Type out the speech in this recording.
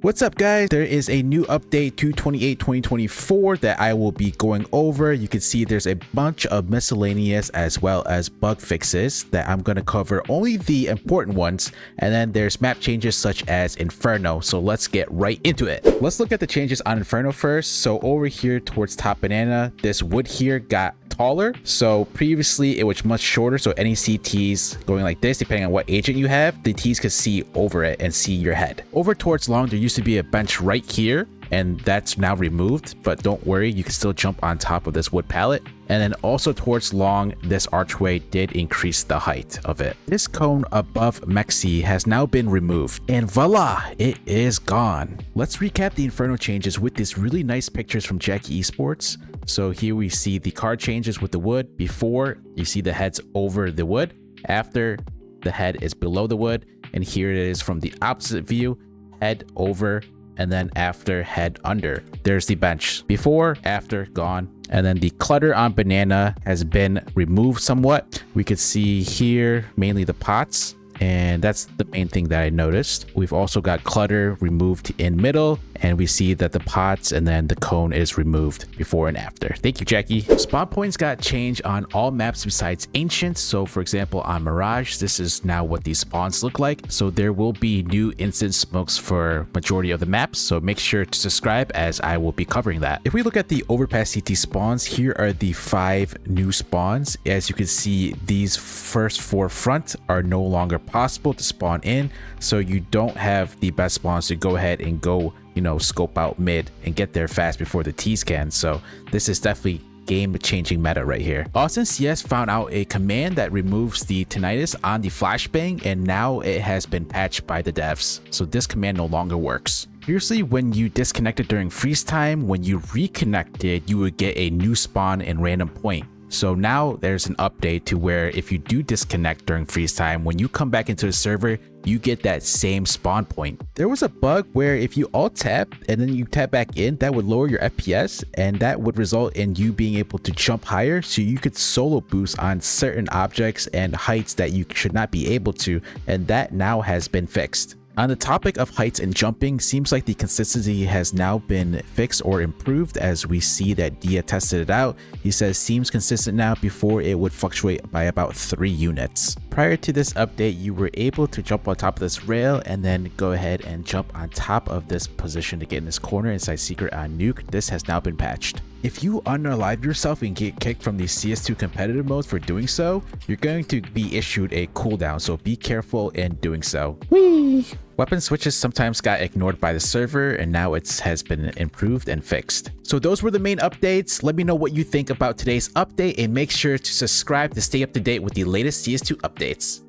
What's up, guys? There is a new update to 2024 that I will be going over. You can see there's a bunch of miscellaneous as well as bug fixes that I'm going to cover, only the important ones, and then there's map changes such as Inferno. So let's get right into it. Let's look at the changes on Inferno first. So over here towards top banana, this wood here got taller. So previously it was much shorter, so any CTs going like this, depending on what agent you have, the Ts could see over it and see your head. Over towards long, there used to be a bench right here, and that's now removed, but don't worry, you can still jump on top of this wood pallet. And then also towards long, this archway did increase the height of it. This cone above Mexi has now been removed, and voila, it is gone. Let's recap the Inferno changes with these really nice pictures from Jackie Esports. So here we see the card changes with the wood. Before, you see the heads over the wood. After, the head is below the wood. And here it is from the opposite view, head over, and then after, head under. There's the bench. Before, after, gone. And then the clutter on banana has been removed somewhat. We could see here mainly the pots, and that's the main thing that I noticed. We've also got clutter removed in middle, and we see that the pots and then the cone is removed before and after. Thank you, Jackie. Spawn points got changed on all maps besides Ancient. So for example, on Mirage, this is now what these spawns look like. So there will be new instant smokes for majority of the maps. So make sure to subscribe as I will be covering that. If we look at the overpass CT spawns, here are the 5 new spawns. As you can see, these first 4 front are no longer possible to spawn in. So you don't have the best spawns to go ahead and go, scope out mid and get there fast before the T's can. So this is definitely game-changing meta right here. Austin CS found out a command that removes the tinnitus on the flashbang, and now it has been patched by the devs. So this command no longer works. Previously, when you disconnected during freeze time, when you reconnected, you would get a new spawn and random point. So now there's an update to where if you do disconnect during freeze time, when you come back into the server, you get that same spawn point. There was a bug where if you alt tap and then you tap back in, that would lower your FPS, and that would result in you being able to jump higher, so you could solo boost on certain objects and heights that you should not be able to, and that now has been fixed. On the topic of heights and jumping, seems like the consistency has now been fixed or improved, as we see that Dia tested it out. He says seems consistent now. Before, it would fluctuate by about 3 units. Prior to this update, you were able to jump on top of this rail and then go ahead and jump on top of this position to get in this corner inside secret on nuke. This has now been patched. If you unalive yourself and get kicked from the CS2 competitive mode for doing so, you're going to be issued a cooldown, so be careful in doing so. Whee! Weapon switches sometimes got ignored by the server, and now it has been improved and fixed. So those were the main updates. Let me know what you think about today's update, and make sure to subscribe to stay up to date with the latest CS2 updates.